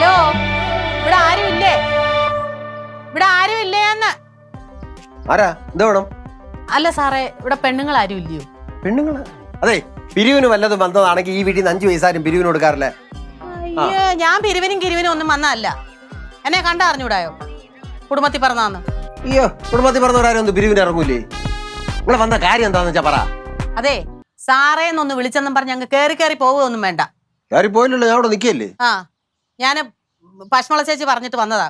Hello, ഇവിടെ ആരും ഇല്ലേ? ഇവിടെ ആരും ഇല്ലേന്ന്? ആരാ എന്താ വേണം? അല്ല സാറേ, ഇവിടെ പെണ്ണുങ്ങൾ ആരും ഇല്ലയോ? പെണ്ണുങ്ങള്? അതെ, പിരിവിന് വല്ലതും വന്നതാണെങ്കിൽ ഈ വീട്ടിൽ നിന്ന് 5 പൈസാരും പിരിവിന് കൊടുക്കാറില്ലേ? അയ്യോ, ഞാൻ പിരിവിനും കിരിവിനും ഒന്നും വന്നതല്ല. എന്നെ കണ്ടറിഞ്ഞൂടായോ? കുടുംബത്തിൽ പറഞ്ഞാന്ന്. അയ്യോ, കുടുംബത്തിൽ പറഞ്ഞവരാരും ഒന്ന് പിരിവിന് ഇറങ്ങൂലേ? നിങ്ങളെ വന്ന കാര്യം എന്താന്ന് വെച്ചാ പറ. അതെ, സാറേന്നൊന്ന് വിളിച്ചെന്നും പറഞ്ഞ് അങ്ങ് കേറി കേറി പോവുകയൊന്നും വേണ്ട. കാര്യം പോയില്ലല്ലോ, ഞാൻ അവിടെ നിൽക്കല്ലേ. ഞാന് പശ്മള ചേച്ചി പറഞ്ഞിട്ട് വന്നതാ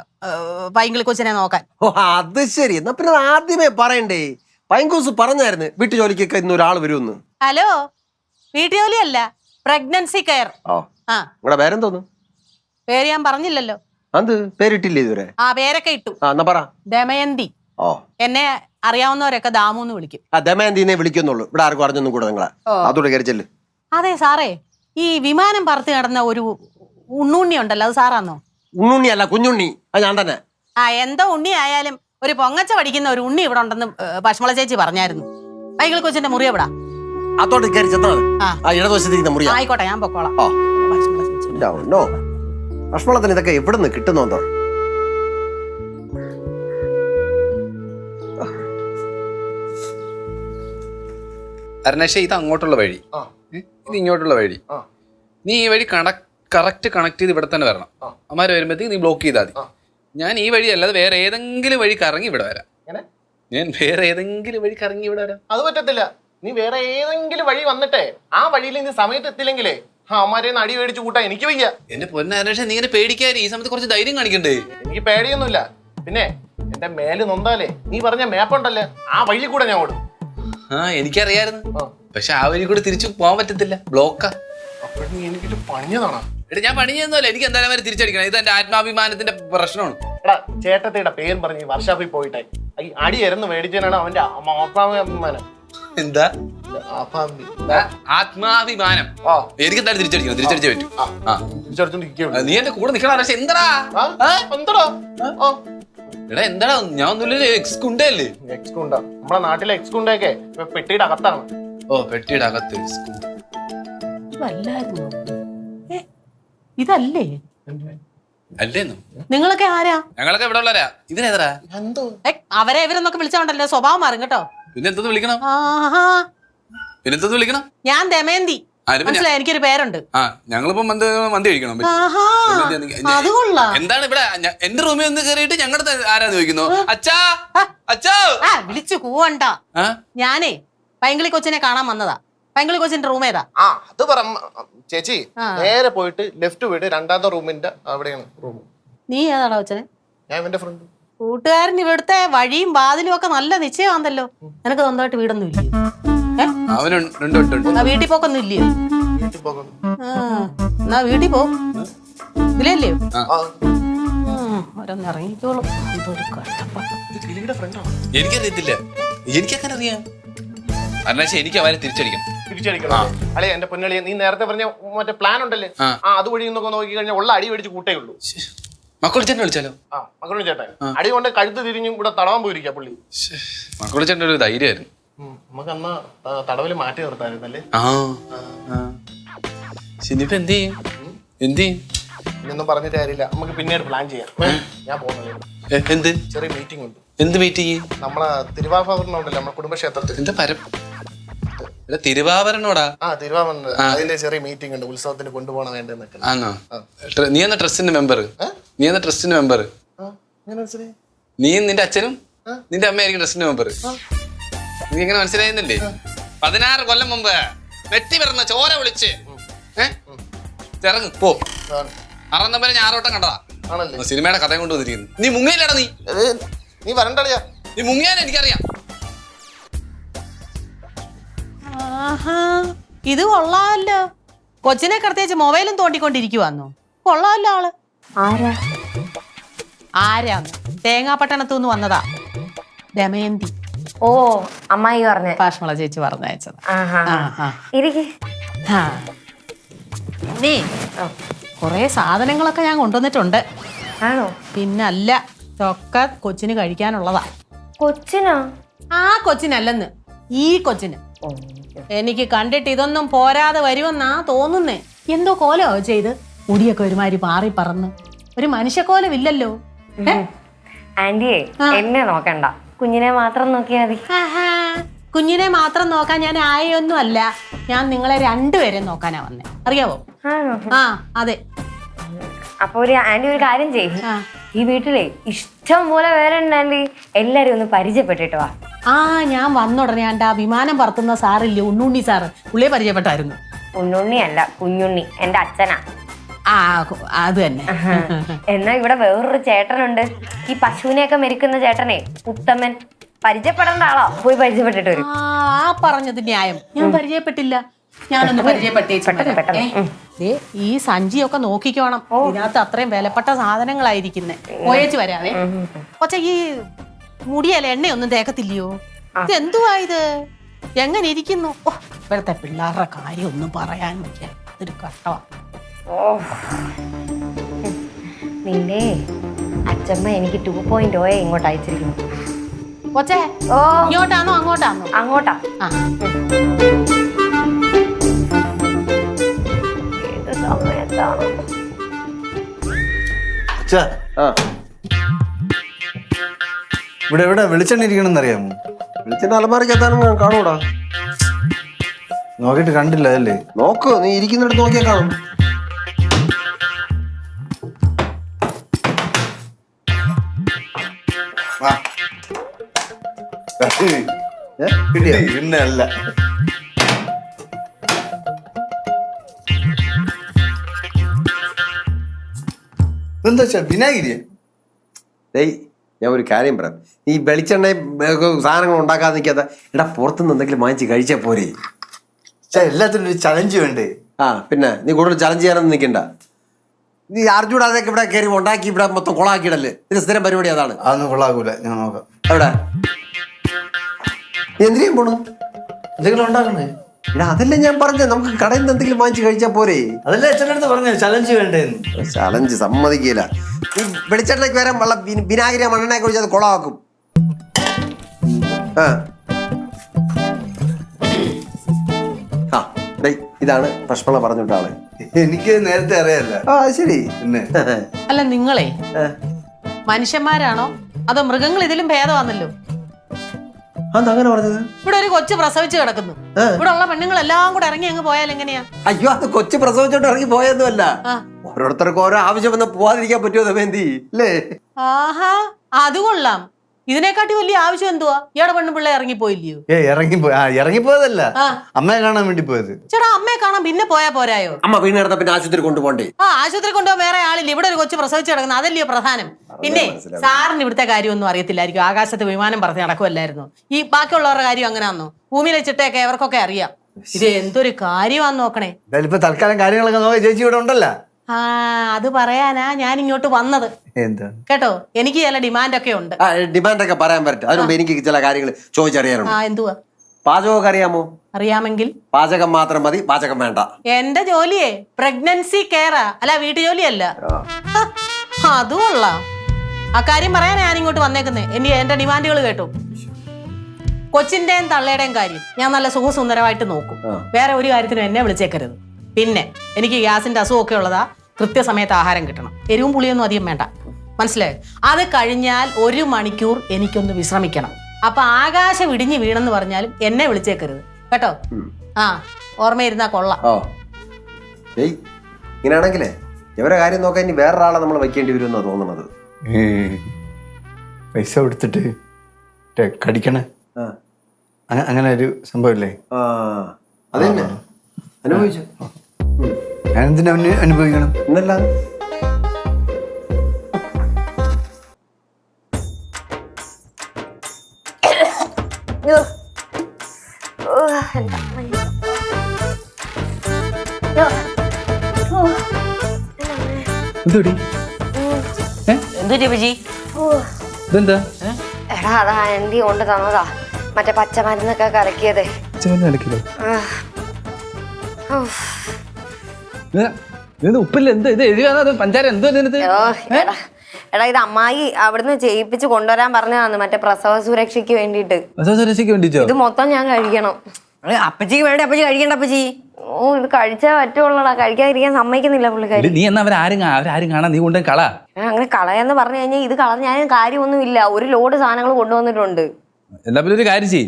പൈങ്കിളി കൊച്ചിനെ നോക്കാൻ. ഓ, അത് ശരി. എന്നാ പിന്നെ ആദ്യമേ പറയണ്ടേ? പൈങ്കൂസ് പറഞ്ഞായിരുന്നു വീട്ടു ജോലിക്കൊക്കെ ഇന്ന് ഒരാൾ വരുമെന്ന്. ഹലോ, വീട്ടുജോലിയല്ല, പ്രഗ്നൻസി കെയർ. നിങ്ങളുടെ പേരെന്തോന്നു? പേര് ഞാൻ പറഞ്ഞില്ലല്ലോ. അത് പേരിട്ടില്ലേ ഇതുവരെ? പേരൊക്കെ ഇട്ടു. എന്നാ പറ. ദമയന്തി. എന്നെ അറിയാവുന്നവരൊക്കെ ദാമൂന്ന് വിളിക്കും. ദമയന്തിനെ വിളിക്കുന്നുള്ളൂ. ഇവിടെ ആർക്കും അറിഞ്ഞൊന്നും കൂടെ നിങ്ങളെ. അതോടെ കയറി ചെല്ല്. അതെ സാറേ, ഈ വിമാനം പറത്തി നടന്ന ഒരു ഉണ്ണുണ്ണി ഉണ്ടല്ലോ, അത് സാറാന്നോ? ഉണ്ണുണ്ണി അല്ല, കുഞ്ഞുണ്ണി. അത് ഞാൻ തന്നെ. എന്തോ ഉണ്ണി ആയാലും ഒരു പൊങ്ങച്ച പഠിക്കുന്ന ഒരു ഉണ്ണി ഇവിടെ ഉണ്ടെന്ന് പശ്മള ചേച്ചി പറഞ്ഞായിരുന്നു. പൈങ്കിളി കൊച്ചിന്റെ മുറി എവിടാ? അതോടെ കയറി ചെന്നാൽ ഇടതുവശത്തിരിക്കുന്ന മുറി. ആയിക്കോട്ടെ, ഞാൻ പൊക്കോളാം. ഭക്ഷണത്തിന് ഇതൊക്കെ എവിടെ നിന്ന് കിട്ടുന്നോ? അരുണേഷേ, ഇത് അങ്ങോട്ടുള്ള വഴി, ഇത് ഇങ്ങോട്ടുള്ള വഴി. നീ ഈ വഴി കറക്റ്റ് കണക്ട് ചെയ്ത് ഇവിടെ തന്നെ വരണം. അമ്മാര് വരുമ്പോഴത്തേക്ക് നീ ബ്ലോക്ക് ചെയ്താൽ മതി. ഞാൻ ഈ വഴി അല്ലാതെ വേറെ ഏതെങ്കിലും വഴി കറങ്ങി ഇവിടെ വരാം. ഞാൻ വേറെ ഏതെങ്കിലും വഴി കറങ്ങി ഇവിടെ വരാം. അത് പറ്റത്തില്ല. നീ വേറെ ഏതെങ്കിലും വഴി വന്നിട്ടേ ആ വഴിയിൽ നീ സമയത്ത് എത്തിയില്ലെങ്കിലേ അമ്മാരെ അടി മേടിച്ചു കൂട്ടാ എനിക്ക് വയ്യ. എന്റെ പൊന്ന അരുണേഷേ, നീ ഇങ്ങനെ പേടിക്കാതെ ഈ സമയത്ത് കുറച്ച് ധൈര്യം കാണിക്കണ്ടേ? എനിക്ക് പേടിയൊന്നുമില്ല. പിന്നെ എന്റെ മേല് നൊന്താലേ നീ പറഞ്ഞ മേപ്പുണ്ടല്ലേ, ആ വഴി കൂടെ ഞാൻ ഓടും. എനിക്കറിയായിരുന്നു. പക്ഷെ ആ വഴി കൂടെ തിരിച്ചു പോകാൻ പറ്റത്തില്ല, ബ്ലോക്കാ. അപ്പോൾ നീ എനിക്കിട്ട് പണിഞ്ഞതാണോ? എടാ, ഞാൻ പണിയൊന്നുമല്ല. എനിക്ക് എന്തായാലും വരെ തിരിച്ചടിക്കണം. ഇത് എന്റെ ആത്മാഭിമാനത്തിന്റെ പ്രശ്നമാണ്. എടാ, ചേട്ടത്തിയുടെ പേര് പറഞ്ഞ് വർഷാപ്പിൽ പോയിട്ടേ ഈ അടി എരന്ന് മേടിച്ചതിനാണ് അവന്റെ ആത്മാഭിമാനം. എന്താ ആത്മാഭിമാനം? എനിക്ക് എന്തായാലും തിരിച്ചടിക്കണം, തിരിച്ചടിച്ചേ പറ്റൂ. നീ എന്റെ കൂടെ നിൽക്കണം. എന്താടാ എടാ, എന്താടാ? ഞാൻ ഒന്നുമില്ലല്ലോ, എക്സ്കുണ്ടല്ലേ? എക്സ്കുണ്ട നമ്മളെ നാട്ടിലെ എക്സ്കുണ്ടൊക്കെ പെട്ടിയുടെ അകത്താണ്. പെട്ടിയുടെ അകത്ത് ഇതല്ലേ? അല്ലേന്നു? നിങ്ങളൊക്കെ ആരാ? ഞങ്ങളൊക്കെ ഇവിടെ ഉള്ളവരാ. ഇതിനേതാ? അവരെ ഇവരെന്നൊക്കെ വിളിച്ചോണ്ടല്ലോ സ്വഭാവം മാറും കേട്ടോ. പിന്നെ എന്തെന്ന് വിളിക്കണം? പിന്നെന്തെന്ന് വിളിക്കണം? ഞാൻ ദമയന്തി. മനസ്സിലായി, എനിക്കൊരു പേരുണ്ട്. ഞങ്ങളിപ്പോ മന്തി കഴിക്കണം. എന്താണ് ഇവിടെ എന്റെ റൂമിൽ ഒന്ന് കയറിയിട്ട് ഞങ്ങളുടെ ആരാന്ന് ചോദിക്കുന്നു? അച്ഛാ അച്ഛാ വിളിച്ചു കൂവണ്ട. ഞാനേ പൈങ്കിളി കൊച്ചിനെ കാണാൻ വന്നതാ. പൈങ്കിളി കൊച്ചിന്റെ റൂം ഏതാ? അത് പറ ചേച്ചി. നേരെ പോയിട്ട് ലെഫ്റ്റ് പോയിട്ട് 2ാമത്തെ റൂമിന്റെ അവിടെയാണ് റൂം. നീ ഏതാടാ കൊച്ചനെ? ഞാൻ എന്റെ ഫ്രണ്ട്. കൂട്ടുകാരൻ ഇവിടുത്തെ വഴിയും വാതിലും ഒക്കെ നല്ല നിശ്ചയമാണല്ലോ. നിനക്ക് സ്വന്തമായിട്ട് വീടൊന്നും ഇല്ലേ? വീട്ടിൽ പോക്കൊന്നും ഇല്ലയോ? എന്നാ വീട്ടിൽ പോ. ഇതിലല്ലേ ഓരോന്നിറങ്ങിക്കോളും. എനിക്കറിയത്തില്ല. എനിക്കങ്ങനെ അറിയാം. എനിക്ക് അവരെ തിരിച്ചടിക്കണം. അല്ലെ എന്റെ പൊന്നളിയെ, നീ നേരത്തെ പറഞ്ഞ മറ്റേ പ്ലാൻ ഉണ്ടല്ലേ, അതുവഴി നോക്കി നോക്കി കഴിഞ്ഞാൽ ഉള്ള അടി മേടിച്ച് കൂട്ടേ ഉള്ളൂ. മക്കളിച്ചേട്ടനെ വിളിച്ചാലോ? മക്കളോട് ചേട്ടൻ അടി കൊണ്ട് കഴുത്ത് തിരിഞ്ഞും ഇവിടെ തടവാൻ പോയിരിക്കാ പുള്ളി. മക്കളിച്ചേട്ടൻ്റെ ഒരു ധൈര്യമായിരുന്നു. നമുക്ക് അന്ന് തടവില് മാറ്റി നിർത്തായിരുന്നല്ലേ. ഇനിയിപ്പോ എന്ത് ചെയ്യും? ഇതൊന്നും പറഞ്ഞിട്ട് കാര്യമില്ല. നമുക്ക് പിന്നീട് പ്ലാൻ ചെയ്യാം. ഞാൻ പോകുന്നത് എന്ത് ചെറിയ മീറ്റിംഗ് ഉണ്ട്. എന്ത് മീറ്റിംഗ്? നമ്മളെ തിരുവാഭരണമുണ്ടല്ലോ, നമ്മുടെ കുടുംബക്ഷേത്രത്തിൽ. എന്താ തിരുവാഭരണോടാ? തിരുവാഭരണ അതിന്റെ ചെറിയ മീറ്റിംഗ് ഉണ്ട്. ഉത്സവത്തിന് കൊണ്ടുപോകണം വേണ്ടെന്നൊക്കെ. ആണോ? നീ എന്ന ട്രസ്റ്റിന്റെ മെമ്പർ? നീ നിന്റെ അച്ഛനും നിന്റെ അമ്മയായിരിക്കും ട്രസ്റ്റിന്റെ മെമ്പർ. നീ എങ്ങനെ മനസ്സിലായിരുന്നില്ലേ? 16 കൊല്ലം മുമ്പ് വെട്ടി വരുന്ന ചോര വിളിച്ച് ഇറങ്ങ് പോ. 6 നമ്പർ ഞാറോട്ടം കണ്ടതാ. സിനിമയുടെ കഥ കൊണ്ട് വന്നിരിക്കുന്നു. നീ മുങ്ങിയില്ലടാ. നീ വരണ്ടളിയാ. നീ മുങ്ങിയാൽ എനിക്കറിയാം. ഇത് കൊള്ളാമല്ലോ. കൊച്ചിനെ കടത്തേച്ച് മൊബൈലും തോണ്ടിക്കൊണ്ടിരിക്കുവാന്നോ? കൊള്ളാമല്ലോ ആള്. ആരാന്ന്? തേങ്ങാപട്ടണത്തുനിന്ന് വന്നതാ, ദമയന്തി. അമ്മായി പറഞ്ഞ പാഷ്മള ചേച്ചി പറഞ്ഞയച്ചത്. കൊറേ സാധനങ്ങളൊക്കെ ഞാൻ കൊണ്ടുവന്നിട്ടുണ്ട്. ആണോ? പിന്നല്ല, ഒക്കെ കൊച്ചിന് കഴിക്കാനുള്ളതാ. കൊച്ചിനോ? കൊച്ചിനല്ലെന്ന്, ഈ കൊച്ചിന്. എനിക്ക് കണ്ടിട്ട് ഇതൊന്നും പോരാതെ വരുമെന്നാ തോന്നുന്നേ. എന്തോ കോലോ ചെയ്ത് മുടിയൊക്കെ ഒരുമാതിരി പാറി പറന്ന്. ഒരു മനുഷ്യക്കോലമില്ലല്ലോ. ആന്റിയെ എന്നെ നോക്കണ്ട, കുഞ്ഞിനെ മാത്രം നോക്കിയാ മതി. കുഞ്ഞിനെ മാത്രം നോക്കാൻ ഞാൻ ആയൊന്നും അല്ല, ഞാൻ നിങ്ങളെ രണ്ടുപേരെ നോക്കാനാ വന്നേ, അറിയാവോ? ആണോ? ആ അതെ. അപ്പൊ ആന്റി ഒരു കാര്യം ചെയ്യും, ഈ വീട്ടിലെ ഇഷ്ടം പോലെ വേറെ ഉണ്ട് ആന്റി, എല്ലാരും ഒന്ന് പരിചയപ്പെട്ടിട്ട് വാ. ഞാൻ വന്ന ഉടനെ ആ വിമാനം പറത്തുന്ന സാറില്ലേ, ഉണ്ണുണ്ണി സാറ്, പുള്ളിയെ പരിചയപ്പെട്ടായിരുന്നു. ഉണ്ണുണ്ണി അല്ല, കുഞ്ഞുണ്ണി, എന്റെ അച്ഛനാ. അത് തന്നെ. എന്നാ ഇവിടെ വേറൊരു ചേട്ടനുണ്ട്, ഈ പശുവിനെയൊക്കെ മെരിക്കുന്ന ചേട്ടനെ, ഉത്തമൻ. പരിചയപ്പെടേണ്ട ആളോ, പോയി പരിചയപ്പെട്ടിട്ട് വരും. പറഞ്ഞത് ന്യായം, ഞാൻ പരിചയപ്പെട്ടില്ല. ഞാനൊന്ന് പരിചയപ്പെട്ടേ. ഈ സഞ്ചിയൊക്കെ നോക്കിക്കോണം, ഇതിനകത്ത് അത്രയും വിലപ്പെട്ട സാധനങ്ങളായിരിക്കുന്നേ. പോയേച്ച് വരാവേ. പക്ഷെ ഈ മുടിയല്ല എണ്ണയൊന്നും തേക്കത്തില്ലയോ? ഇത് എന്തുവാ ഇത്? എങ്ങനെ ഇരിക്കുന്നു? ഇവിടുത്തെ പിള്ളേരുടെ കാര്യം ഒന്നും പറയാൻ പറ്റില്ല, ഇതൊരു കഷ്ടമാ. നിന്റെ അച്ഛമ്മ എനിക്ക് 2.0 ഇങ്ങോട്ട് അയച്ചിരിക്കുന്നു. കൊച്ചേ, ഇങ്ങോട്ടാണോ അങ്ങോട്ടാണോ? അങ്ങോട്ടാ. ഏത് സമയത്താണ്? ഇവിടെ എവിടെ വെളിച്ചെണ്ണ ഇരിക്കണമെന്ന് അറിയാമോ? വെളിച്ചെണ്ണ അലമാരക്കെത്താനും കാണൂടാ. നോക്കിട്ട് കണ്ടില്ല അല്ലേ? നോക്ക്, നീ ഇരിക്കുന്നിടത്ത് നോക്കിയാ കാണും. പിന്നെ അല്ല, എന്താ വിനാഗിരിയ? ഡേയ്, ഞാൻ ഒരു കാര്യം പറയാം. നീ വെളിച്ചെണ്ണയും സാധനങ്ങൾ ഉണ്ടാക്കാതെ നിൽക്കാതെ എടാ പുറത്തുനിന്ന് എന്തെങ്കിലും വാങ്ങിച്ച് കഴിച്ചാൽ പോരെ? എല്ലാത്തിനും ഒരു ചലഞ്ച് വേണ്ടേ? പിന്നെ നീ കൂടുതൽ ചലഞ്ച് ചെയ്യാനൊന്നും നിൽക്കണ്ട. നീ അർജുനാതൊക്കെ ഇവിടെ കയറി ഉണ്ടാക്കി ഇവിടെ മൊത്തം കൊളാക്കിയിടല്ലേ? ഇത് സ്ഥിരം പരിപാടി അതാണ്. അതൊന്നും കൊള്ളാകൂല, ഞാൻ നോക്കാം. എവിടെ നീ എന്തിനും പോണു? എന്തെങ്കിലും ഉണ്ടാക്കണേ? എടാ അതല്ലേ ഞാൻ പറഞ്ഞത്, നമുക്ക് കടയിൽ നിന്ന് എന്തെങ്കിലും വാങ്ങിച്ച് കഴിച്ചാൽ പോരെ? അതല്ലേ അച്ഛനടുത്ത് പറഞ്ഞ ചലഞ്ച് വേണ്ടേന്ന്. ചലഞ്ച് സമ്മതിക്കില്ല. നീ വെളിച്ചെണ്ണയ്ക്ക് വരാൻ വെള്ളം വിനാഗിരി മണ്ണെണ്ണയെ കുറിച്ച് അത് കൊളാക്കും. ഇതാണ് ഭക്ഷണം പറഞ്ഞിട്ട ആള്. എനിക്ക് നേരത്തെ അറിയാല്ല. ശരി. പിന്നെ അല്ല, നിങ്ങളെ മനുഷ്യന്മാരാണോ അതോ മൃഗങ്ങൾ ഇതിലും ഭേദമാണല്ലോ? അങ്ങനെ പറഞ്ഞത്? ഇവിടെ ഒരു കൊച്ചു പ്രസവിച്ച് കിടക്കുന്നു, ഇവിടെ ഉള്ള പെണ്ണുങ്ങളെല്ലാം കൂടെ ഇറങ്ങി അങ്ങ് പോയാൽ എങ്ങനെയാ? അയ്യോ, അത് കൊച്ചു പ്രസവിച്ചോണ്ട് ഇറങ്ങി പോയൊന്നുമല്ല. ഓരോരുത്തർക്കും ഓരോ ആവശ്യം വന്ന് പോവാതിരിക്കാൻ പറ്റുമോ ദമയന്തി? അല്ലേ? ആഹാ, അത് കൊള്ളാം. ഇതിനെക്കാട്ടി വലിയ ആവശ്യം എന്തുവാ? ഇയാടെ പെണ്ണു പിള്ളേ ഇറങ്ങിപ്പോയില്ലയോ? ഇറങ്ങിപ്പോയതല്ല, അമ്മയെ കാണാൻ വേണ്ടി പോയത്. ചേട്ടാ, അമ്മയെ കാണാൻ പിന്നെ പോയാ പോരായോ? അമ്മ വീണ് കിടന്ന പിന്നെ ആശുപത്രി കൊണ്ടുപോണ്ടേ? ആശുപത്രി കൊണ്ടുപോകാൻ വേറെ ആളില്ല, ഇവിടെ ഒരു കൊച്ചു പ്രസവിച്ച് കിടക്കുന്നത്, അതല്ലയോ പ്രധാനം. പിന്നെ സാറിന് ഇവിടുത്തെ കാര്യമൊന്നും അറിയത്തില്ലായിരിക്കും, ആകാശത്ത് വിമാനം പറഞ്ഞ് നടക്കുമല്ലായിരുന്നു. ഈ ബാക്കിയുള്ളവരുടെ കാര്യം അങ്ങനെയാന്നോ? ഭൂമിയിലെ ചിട്ടയൊക്കെ എവർക്കൊക്കെ അറിയാം. ഇത് എന്തൊരു കാര്യമാന്ന് നോക്കണേ. ഇപ്പൊ തൽക്കാലം കാര്യങ്ങളൊക്കെ നോക്കി ചേച്ചി ഇവിടെ ഉണ്ടല്ലോ. അത് പറയാനാ ഞാൻ ഇങ്ങോട്ട് വന്നത്. എന്താ കേട്ടോ, എനിക്ക് ചില ഡിമാൻഡൊക്കെ ഉണ്ട്. ഡിമാൻഡൊക്കെ പറയാൻ പറ്റും. അതിനുമ്പ് എനിക്ക് ചില കാര്യങ്ങൾ ചോദിച്ചറിയാനുണ്ട്. എന്തുവാ? പാചകമൊക്കെ അറിയാമോ? അറിയാമെങ്കിൽ പാചകം മാത്രം മതി, പാചകം വേണ്ട. എന്റെ ജോലിയെ പ്രഗ്നൻസി കെയറാ, അല്ല വീട്ടു ജോലിയല്ല. അതും കൊള്ളാം. അക്കാര്യം പറയാൻ ഞാൻ ഇങ്ങോട്ട് വന്നേക്കുന്നേ. എന്റെ ഡിമാൻഡുകൾ കേട്ടോ. കൊച്ചിന്റെയും തള്ളയുടെയും കാര്യം ഞാൻ നല്ല സുഖസുന്ദരമായിട്ട് നോക്കും. വേറെ ഒരു കാര്യത്തിനും എന്നെ വിളിച്ചേക്കരുത്. പിന്നെ എനിക്ക് ഗ്യാസിന്റെ അസുഖമൊക്കെ ഉള്ളതാ, കൃത്യസമയത്ത് ആഹാരം കിട്ടണം. എരിവും പുളിയൊന്നും അധികം വേണ്ട, മനസ്സിലായോ? അത് കഴിഞ്ഞാൽ 1 മണിക്കൂർ എനിക്കൊന്ന് വിശ്രമിക്കണം. അപ്പൊ ആകാശം ഇടിഞ്ഞ് വീണെന്ന് പറഞ്ഞാലും എന്നെ വിളിച്ചേക്കരുത് കേട്ടോ. ഓർമ്മയിരുന്നാ കൊള്ളാം. ഇങ്ങനെയാണെങ്കിലേ ഇവരെ കാര്യം നോക്കാൻ ഇനി വേറൊരാളെ നമ്മൾ വെക്കേണ്ടി വരുമെന്നാ തോന്നുന്നത്. പൈസ കൊടുത്തിട്ട് കടിക്കണേ, അങ്ങനെ ഒരു സംഭവമില്ലേ? അത് തന്നെ അനുഭവിച്ചു. ഞാൻ എന്തിനാ അനുഭവിക്കണം? എന്നല്ല എടാ, അതാ ആന്റി കൊണ്ട് തന്നതാ, മറ്റേ പച്ചമരുന്നൊക്കെ കലക്കിയത്. ഉപ്പില്ല, എന്ത് ഇത് എഴുതാ പഞ്ചാര എന്തോ? എടാ, ഇത് അമ്മായി അവിടുന്ന് ചെയ്യിപ്പിച്ച് കൊണ്ടുവരാൻ പറഞ്ഞതാണ്, മറ്റേ പ്രസവ സുരക്ഷയ്ക്ക് വേണ്ടിട്ട്. സുരക്ഷയ്ക്ക് വേണ്ടിട്ടോ? ഇത് മൊത്തം ഞാൻ കഴിക്കണം. അപ്പച്ചിക്ക് വേണ്ട, അപ്പച്ചി കഴിക്കണ്ട അപ്പച്ചി. ഓ ഇത് കഴിച്ചാൽ പറ്റുള്ളടാ, കഴിക്കാതിരിക്കാൻ സമ്മതിക്കുന്നില്ല പുള്ളിക്കാരി. നീ എന്നാ അവരാരും കാണാൻ നീ കൊണ്ടുപോയി കള. അങ്ങനെ കളയാന്ന് പറഞ്ഞു കഴിഞ്ഞാൽ ഇത് കളഞ്ഞാലും കാര്യമൊന്നുമില്ല. ഒരു ലോഡ് സാധനങ്ങൾ കൊണ്ടുവന്നിട്ടുണ്ട്. എന്നാ പിന്നെ ഒരു കാര്യം ചെയ്യ്,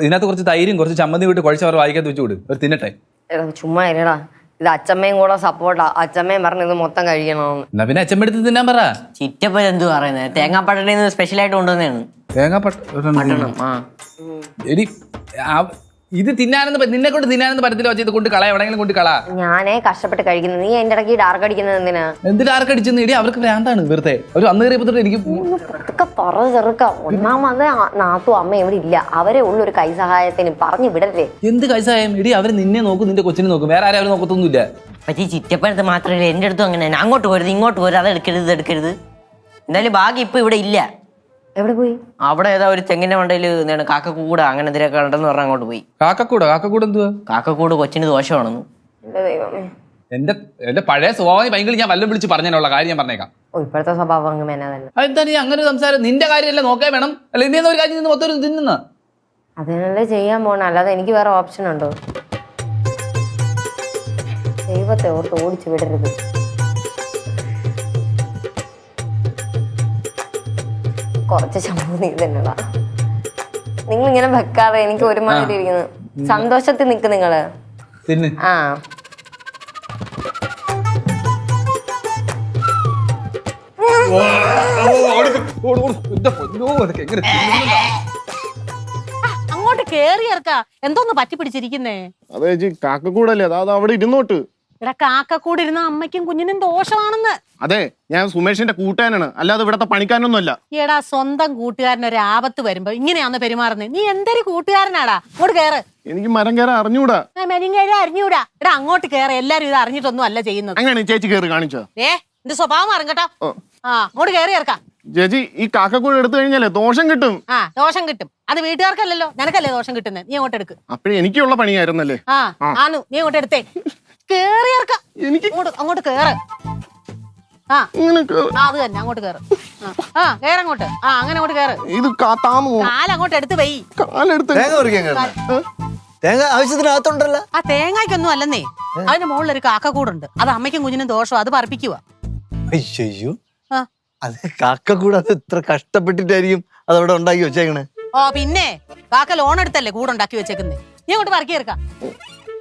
ഇതിനകത്ത് കുറച്ച് തൈരും കുറച്ച് ചമ്മന്തി വിട്ട് കുഴച്ച് അവർ വായിക്കാത്ത വെച്ച് വിട്, ഒരു തിന്നട്ടെ. എടാ ചുമ്മാ ഇല്ലടാ, ഇത് അച്ഛമ്മയും കൂടെ സപ്പോർട്ടാ. അച്ഛമ്മയും പറഞ്ഞു ഇത് മൊത്തം കഴിക്കണമെന്ന്. എന്നാ പിന്നെ അച്ഛമ്മടുത്ത് തിന്നാൻ പറ. ചിറ്റപ്പൻ എന്ത് പറയുന്നത്? തേങ്ങാപ്പട്ടണയിൽ നിന്ന് സ്പെഷ്യലായിട്ട് കൊണ്ടുവന്നതാണ്. തേങ്ങാപ്പട്ട ആ എടി ഇത് തിന്നാനെന്ന് നിന്നെ കൊണ്ട് തിന്നാനെന്ന് പറ്റത്തില്ല. വെച്ചാൽ ഇത് കൊണ്ട് കള, എവിടെയെങ്കിലും കൊണ്ട് കള. ഞാനേ കഷ്ടപ്പെട്ട് കഴിക്കുന്നത്, നീ എന്റെ ഇടയ്ക്ക് ഡാർക്ക് അടിക്കുന്നത് എന്തിനാ? എന്തിനാ ആർക്കടിച്ചെന്ന്? ഇടി അവർക്ക് ഭ്രാന്താണ് വെറുതെ. ഒരു അന്ന് കയറിയപ്പോ എനിക്ക് ഇതൊക്കെ പറ ചെറുക്ക. ഒന്നാമത് നാത്തും അമ്മ ഇവിടെ ഇല്ല, അവരെ ഉള്ളൊരു കൈ സഹായത്തിന് പറഞ്ഞു വിടരുതേ. എന്ത് കൈസായം? ഇടി അവര് നിന്നെ നോക്കും, നിന്റെ കൊച്ചിനെ നോക്കും, വേറെ ആരും അവർ നോക്കത്തൊന്നുമില്ല. പറ്റി ചിറ്റപ്പനടുത്ത് മാത്രമല്ല, എൻ്റെ അടുത്തും അങ്ങനെ തന്നെ. അങ്ങോട്ട് പോരുത് ഇങ്ങോട്ട് പോരുത്, അത് എടുക്കരുത് ഇത് എടുക്കരുത്. എന്തായാലും ഭാഗ്യം ഇപ്പൊ ഇവിടെ ഇല്ല. എവിടെ പോയി? അവിടെ ഏതാ ഒരു തെങ്ങിന്റെ മണ്ടയിൽ എന്താണ് കാക്കക്കൂട അങ്ങനെ എന്തിനൊക്കെ ഉണ്ടെന്ന് പറഞ്ഞാൽ അങ്ങോട്ട് പോയി. കാക്കക്കൂട് എന്തുവാ? കാക്കക്കൂട് കൊച്ചിന് ദോഷമാണെന്ന്. എന്റെ ദൈവമേ, എന്റെ പഴയ സ്വഭാവം ഭയങ്കര ഞാൻ വല്ലതും വിളിച്ച് പറഞ്ഞതിനുള്ള കാര്യം ഞാൻ പറഞ്ഞേക്കാം. ഓ ഇപ്പോഴത്തെ സ്വഭാവം അങ്ങനെ തന്നെ. അതെന്താ നീ അങ്ങനെ ഒരു സംസാരം? നിന്റെ കാര്യമല്ല നോക്കാൻ വേണം, അല്ല ഇന്ത്യ ഒരു കാര്യം നിന്ന് മൊത്തം തിന്നുന്ന അതിനല്ലേ ചെയ്യാൻ പോണ, അല്ലാതെ എനിക്ക് വേറെ ഓപ്ഷൻ ഉണ്ടോ? ദൈവത്തെ ഓർത്ത് ഓടിച്ചു വിടരുത്. കുറച്ച് ശമ്പളം നീ തന്നെടാ. നിങ്ങൾ ഇങ്ങനെ വെക്കാതെ എനിക്ക് ഒരുമാതിരി ഇരിക്കുന്നു. സന്തോഷത്തിൽ നിക്ക് നിങ്ങള്. തിന്ന്. ആ അങ്ങോട്ട് കേറി ഇറക്ക. എന്തോന്ന് പറ്റി പിടിച്ചിരിക്കുന്നേ? അതെ ചേച്ചി, കാക്കക്കൂടല്ലേ, അത് അവിടെ ഇരുന്നോട്ട്. ഇവിടെ കാക്കക്കൂടെ ഇരുന്ന അമ്മയ്ക്കും കുഞ്ഞിനും ദോഷമാണെന്ന്. അതെ, ഞാൻ സുമേഷിന്റെ കൂട്ടുകാരനാണ്, അല്ലാതെ ഇവിടത്തെ പണിക്കാരനൊന്നും അല്ല. എടാ സ്വന്തം കൂട്ടുകാരന് ഒരു ആപത്ത് വരുമ്പോ ഇങ്ങനെയാന്ന് പെരുമാറുന്നത്. നീ എന്തൊരു കൂട്ടുകാരനാടാ? അങ്ങോട്ട് കേറ്. എനിക്ക് മരം കയറാൻ അറിഞ്ഞൂടാ. മെനിങ്ങഴ അറിഞ്ഞൂടാ. എടാ അങ്ങോട്ട് കേറ്. എല്ലാരും ഇത് അറിഞ്ഞിട്ടൊന്നും അല്ല ചെയ്യുന്നത്. അങ്ങനെ ചേച്ചി കയറി കാണിച്ചോ? എന്റെ സ്വഭാവം അറിഞ്ഞട്ടോ. ആ അങ്ങോട്ട് കേറി ഇറക്കാം. ചേച്ചി, ഈ കാക്കക്കൂട് എടുത്തു കഴിഞ്ഞാലേ ദോഷം കിട്ടും. ആ ദോഷം കിട്ടും. അത് വീട്ടുകാർക്കല്ലല്ലോ, നിനക്കല്ലേ ദോഷം കിട്ടുന്നത്. നീ അങ്ങോട്ട് എടുക്ക്. അപ്പഴേ എനിക്കുള്ള പണിയായിരുന്നല്ലേ. ആന്നു, നീ അങ്ങോട്ട് എടുത്തേ. കേറി ഇറക്കാം. എനിക്ക് അങ്ങോട്ട് കേറ്. ആ ഇങ്ങനെ അത് തന്നെ, അങ്ങോട്ട് കേറ്. കേറങ്ങോട്ട്. അങ്ങനെ അങ്ങോട്ട് കേറ്. ഇത് കാത്താമോ? കാലങ്ങോട്ട് എടുത്ത് വൈ. കാലെടുത്ത് തേങ്ങ പറിക്കാൻ കേറണം. തേങ്ങ ആവശ്യത്തിനകത്തുണ്ടല്ലോ. ആ തേങ്ങയ്ക്കൊന്നും അല്ലെന്നേ, അതിന്റെ മുകളിൽ ഒരു കാക്കക്കൂടുണ്ട്. അത് അമ്മയ്ക്കും കുഞ്ഞിനും ദോഷം, അത് പറപ്പിക്കുക. അയ്യോ, അത് കാക്കക്കൂട് അത് ഇത്ര കഷ്ടപ്പെട്ടിട്ടായിരിക്കും അതവിടെ ഉണ്ടാക്കി വെച്ചേക്കണേ. ഓ പിന്നെ കാക്ക ലോൺ എടുത്തല്ലേ കൂടുണ്ടാക്കി വെച്ചേക്കുന്നേ. നീ അങ്ങോട്ട് പറക്കി ഇറക്കാം.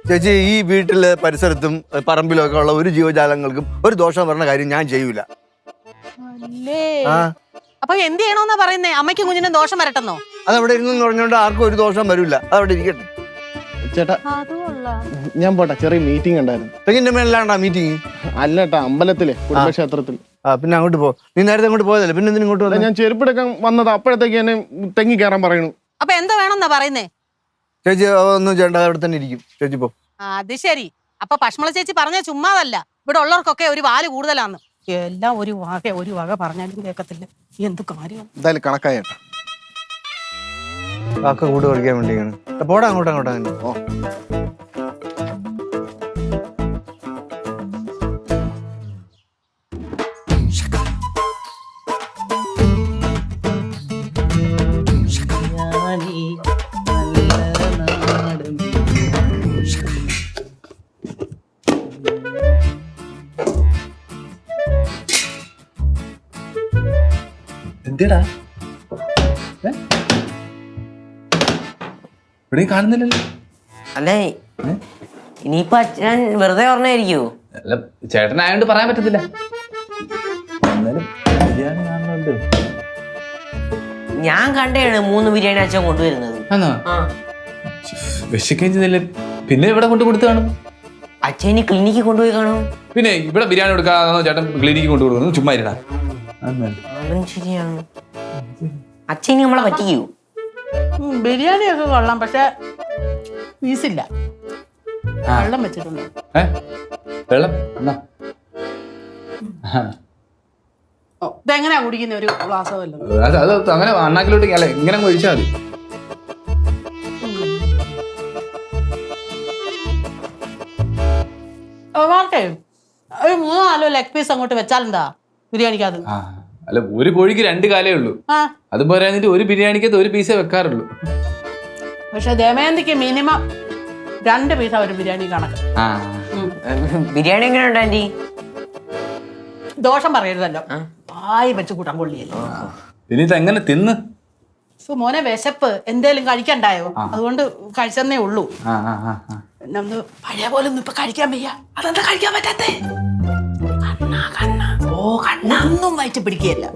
ചേച്ചി, ഈ വീട്ടിലെ പരിസരത്തും പറമ്പിലും ഒക്കെ ഉള്ള ഒരു ജീവജാലങ്ങൾക്കും ഒരു ദോഷം പറഞ്ഞ കാര്യം ഞാൻ ചെയ്യൂല. അല്ലേ? അപ്പൊ എന്ത് ചെയ്യണോന്നാ പറയുന്നേ? അമ്മയ്ക്കും കുഞ്ഞിനും ദോഷം വരട്ടെന്നോ? അതവിടെ ഇരുന്ന് പറഞ്ഞോണ്ട് ആർക്കും ഒരു ദോഷം വരില്ല, അതവിടെ ഇരിക്കട്ടെ. ചേട്ടാ, ഞാൻ പോട്ടെ, ചെറിയ മീറ്റിംഗ് ഉണ്ടായിരുന്നു. തെങ്ങിന്റെ മേലാണ്ടാ മീറ്റിംഗ്? അല്ലേട്ടാ, അമ്പലത്തിലെ കുടുംബക്ഷേത്രത്തിൽ. പിന്നെ അങ്ങോട്ട് പോ. നീ നേരത്തെ അങ്ങോട്ട് പോയതല്ലേ, പിന്നെ എന്തിനും ഇങ്ങോട്ട് വന്നേ? ഞാൻ ചെരുപ്പെടുക്കാൻ വന്നത്, അപ്പോഴത്തേക്ക് എന്നെ തെങ്ങി കയറാൻ പറയണു. അപ്പൊ എന്താ വേണമെന്നാ പറയുന്നേ? ചേച്ചി ഒന്നും ചെയ്യണ്ട, അവിടെ തന്നെ ഇരിക്കും. ചേച്ചി പോ. അത് ശരി. അപ്പൊ പശ്മള ചേച്ചി പറഞ്ഞ ചുമ്മാതല്ല, ഇവിടെ ഉള്ളവർക്കൊക്കെ ഒരു വാല് കൂടുതലാന്ന്. എല്ലാം ഒരു വക പറഞ്ഞാലും കേൾക്കത്തില്ല. എന്ത് കാര്യം? എന്തായാലും കണക്കായേട്ടാ. കാക്ക കൂട് കളിക്കാൻ വേണ്ടിയാണ്. പോടാ അങ്ങോട്ട് അങ്ങനെ. എന്തിടാ ഇവിടെ കാണുന്നില്ലല്ലോ. അല്ലേ ഇനിയിപ്പൊ അച്ഛൻ വെറുതെ പറഞ്ഞായിരിക്കോ? അല്ല, ചേട്ടനായോണ്ട് പറയാൻ പറ്റത്തില്ല. എന്നാലും ബിരിയാണി കാണുന്നുണ്ട്. ഞാൻ കണ്ടാണ് 3 ബിരിയാണി അച്ഛൻ കൊണ്ടുവരുന്നത്. ആണോ? വിശക്കുകയും ചെയ്തില്ല, പിന്നെ ഇവിടെ കൊണ്ട് കൊടുത്തു കാണും. അച്ഛൻ ഇനി ക്ലിനിക്കിൽ കൊണ്ടുപോയി കാണും. പിന്നെ ഇവിടെ ബിരിയാണി കൊടുക്കാതെ ചേട്ടൻ ക്ലിനിക്ക് കൊണ്ടു കൊടുക്കുന്നു. ചുമ്മാ ഇരടാ. അതും ശരിയാണ്. അച്ഛൻ ഇനി നമ്മളെ പറ്റിക്കൂ. ബിരിയാണിയൊക്കെ കൊള്ളാം, പക്ഷെ പീസില്ല. വെള്ളം വെച്ചിട്ടുണ്ട്. വെള്ളം ഇതെങ്ങനെയാ കുടിക്കുന്ന? ഒരു ഗ്ലാസ് വല്ലതും? അത് അങ്ങനെ അണ്ണാക്കിലോട്ട് അല്ല, ഇങ്ങനെ ഒഴിച്ചാൽ മതി. ഒരു 3-4 ലെഗ് പീസ് അങ്ങോട്ട് വെച്ചാലെന്താ ബിരിയാണിക്കകത്ത്? അല്ല, ഒരു കോഴിക്ക് 2 കാലേ ഉള്ളൂ. അത് പോരാഞ്ഞിട്ട് ഒരു ബിരിയാണിക്കകത്ത് ഒരു പീസേ വെക്കാറുള്ളൂ. പക്ഷെ ദമയന്തിക്ക് മിനിമം 2 പീസാ ഒരു ബിരിയാണി കണക്ക്. ബിരിയാണി എങ്ങനെയുണ്ട് ആന്റി? ദോഷം പറയരുതല്ലോ, വായി വെച്ച് കൂട്ടാൻ കൊള്ളിയല്ലോ. ഇനി ഇതെങ്ങനെ തിന്ന്? മോനെ വിശപ്പ്, എന്തേലും കഴിക്കണ്ടായോ? അതുകൊണ്ട് കഴിച്ചെന്നേ ഉള്ളൂ. പിന്നെ ഒന്ന് പഴയ പോലെ ഒന്നും ഇപ്പൊ കഴിക്കാൻ വയ്യ. അതെന്താ കഴിക്കാൻ പറ്റാത്തേ? കണ്ണൊന്നും വയറ്റ് പിടിക്കുകയല്ല.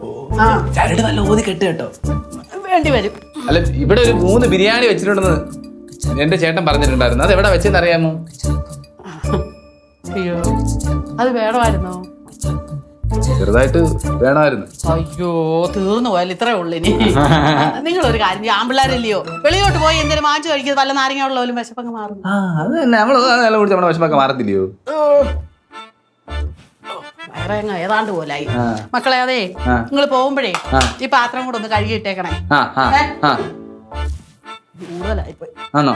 ചരട് നല്ല ഊതി കെട്ട് കേട്ടോ. വേണ്ടി വരും. അല്ല, ഇവിടെ ഒരു 3 ബിരിയാണി വെച്ചിട്ടുണ്ടെന്ന് എന്റെ ചേട്ടൻ പറഞ്ഞിട്ടുണ്ടായിരുന്നു. അത് എവിടെ വെച്ചെന്ന് അറിയാമോ? അയ്യോ, അത് വേണമായിരുന്നോ? ചെറുതായിട്ട് വേണമായിരുന്നു. അയ്യോ, തീർന്നു പോയാലും ഇത്രേ ഉള്ളു. ഇനി നിങ്ങളൊരു കാര്യം ചെയ്യും, ആമ്പിള്ളാരല്ലയോ, വെളിയോട്ട് പോയി എന്തെങ്കിലും വാങ്ങിച്ചു കഴിക്കുന്നത്, വല്ല നാരങ്ങ ഉള്ളവരും വിശപ്പങ്ങ് മാറും. അത് തന്നെ, നമ്മള് നല്ല കുടിച്ച് നമ്മുടെ വിഷമൊക്കെ മാറത്തില്ലയോ? വേറെ ഏതാണ്ട് പോലായി. മക്കളെ, അതെ, നിങ്ങൾ പോകുമ്പോഴേ ഈ പാത്രം കൂടെ ഒന്ന് കഴുകിയിട്ടേക്കണേ. കൂടുതലായി പോയി. ആണോ?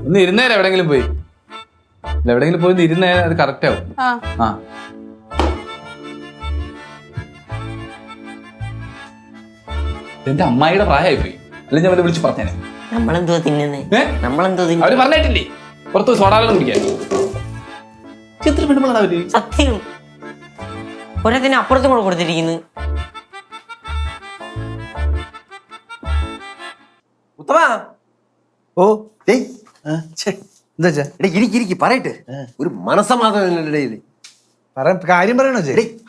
ഒന്ന് ഇരുന്നേരം എവിടെങ്കിലും പോയി, എവിടെങ്കിലും പോയി ഇരുന്നേരം അത് കറക്റ്റ് ആവും. എന്റെ അമ്മായിയുടെ പ്രായമായി പോയി, അല്ലെങ്കിൽ ഞാൻ വിളിച്ച് പറഞ്ഞേനെ. നമ്മളെന്തോ തിന്നുന്നേ? നമ്മളെന്തോ തിന്നു? അവര് പറഞ്ഞിട്ടില്ലേ പുറത്ത് സോഡാവെള്ളം കുടിക്കാൻ? എത്ര പെണ്ണുമ്പോഴാണ് അവര്? സത്യം, ഒരത്തിന് അപ്പുറത്തും കൂടെ കൊടുത്തിരിക്കുന്നു. ഉത്തമാ, ഓ ഡേയ്, എന്താ ഇരിക്കി പറയട്ടെ. ഒരു മനസമാധാനം ഇടയിൽ കാര്യം പറയണോ?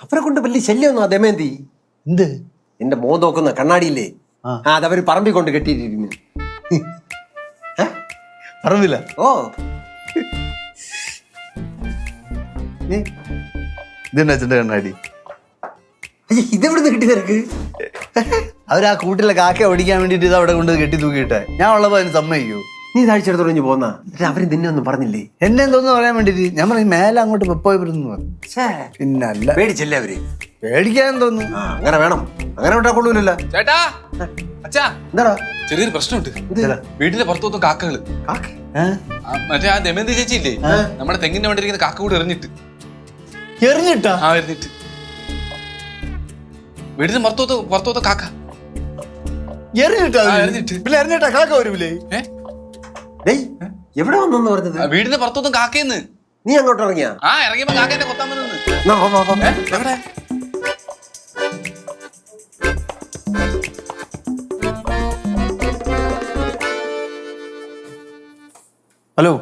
അവരെ കൊണ്ട് വലിയ ശല്യമൊന്നും ദമയന്തി. എന്ത്? എന്റെ മോൻ നോക്കുന്ന കണ്ണാടിയില്ലേ, അതവര് പറമ്പിൽ കൊണ്ട് കെട്ടിയിട്ടിരിക്കുന്നു. പറമ്പില്ല? ഓ, ഇതെന്നെ അച്ഛൻ്റെ കണ്ണാടി? ഇതെവിടുന്ന് കിട്ടി നിനക്ക്? അവരാ കൂട്ടിലെ കാക്ക ഓടിക്കാൻ വേണ്ടിട്ട് ഇത് അവിടെ കൊണ്ട് കെട്ടി തൂക്കിയിട്ടെ. ഞാൻ ഉള്ളപ്പോ അതിന് സമ്മതിക്കൂ? നീ താഴ്ചയെടുത്ത് തുടങ്ങി പോന്ന അവര് നിന്നെ ഒന്നും പറഞ്ഞില്ലേ? എന്നെ എന്തോന്ന് പറയാൻ വേണ്ടിട്ട് ഞാൻ പറയും മേലെ അങ്ങോട്ട് പോയി പറഞ്ഞു. പിന്നല്ല, പേടിച്ചല്ലേ അവര്? പേടിക്കാൻ തോന്നുന്നു. അങ്ങനെ വേണം, അങ്ങനെ വിട്ടാ കൊള്ളൂലല്ലോ. ചേട്ടാ, അച്ഛാ, എന്താടാ? ചെറിയൊരു പ്രശ്നമുണ്ട്. വീട്ടിലെ പുറത്തുനിന്ന് കാക്കകള്. മറ്റേ ആ ദമയന്തി ചേച്ചി ഇല്ലേ, നമ്മുടെ തെങ്ങിന്റെ വേണ്ടിയിരിക്കുന്ന കാക്ക കൂടി എറിഞ്ഞിട്ട്. എറിഞ്ഞിട്ടാ? എറിഞ്ഞിട്ട് വീടിന് പുറത്തോത്ത് കാക്ക എറിഞ്ഞിട്ടാ? എറിഞ്ഞിട്ട്. പിന്നെ എറിഞ്ഞിട്ടാ കാക്ക വരൂലേ? എവിടെ വന്നെന്ന് പറഞ്ഞത്? വീടിന് പുറത്തോത്തും കാക്കയെന്ന്. നീ അങ്ങോട്ട് ഇറങ്ങിയാ? ഇറങ്ങിയപ്പോ കാക്കേന്റെ കൊത്താൻ വന്നു. എവിടെ? ഹലോ,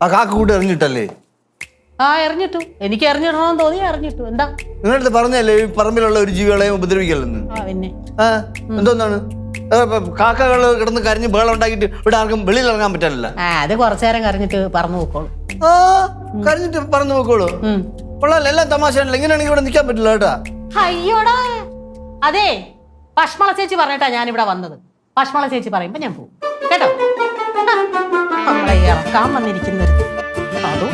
ആ കാക്ക കൂട്ടി എറിഞ്ഞിട്ടല്ലേ? എറിഞ്ഞിട്ടു. എനിക്ക് എറിഞ്ഞിടണമെന്ന് തോന്നി, എറിഞ്ഞിട്ടു. എന്താ? നിങ്ങളടുത്ത് പറഞ്ഞല്ലേ ഈ പറമ്പിലുള്ള ഒരു ജീവികളെയും ഉപദ്രവിക്കല്ലെന്ന്? പിന്നെ എന്തോന്നാണ് കാക്കകള് കിടന്ന് കരഞ്ഞ് ബഹളം ഉണ്ടാക്കിട്ട് ഇവിടെ ആർക്കും വെളിയിൽ ഇറങ്ങാൻ പറ്റാനില്ല. അത് കുറച്ചേരം കരഞ്ഞിട്ട് പറന്നു പോക്കോളൂ. കരഞ്ഞിട്ട് പറന്നു പോക്കോളൂ? കൊള്ളാല്ല, എല്ലാം തമാശയാണല്ലോ. ഇങ്ങനെയാണെങ്കിൽ ഇവിടെ നിൽക്കാൻ പറ്റില്ല കേട്ടാ. അയ്യോടാ, അതെ, പശ്മള ചേച്ചി പറഞ്ഞിട്ടാ ഞാൻ ഇവിടെ വന്നത്. പശ്മള ചേച്ചി പറയുമ്പോ ഞാൻ പോകും കേട്ടോ. നമ്മളെ ഇറക്കാൻ വന്നിരിക്കുന്നത് അതും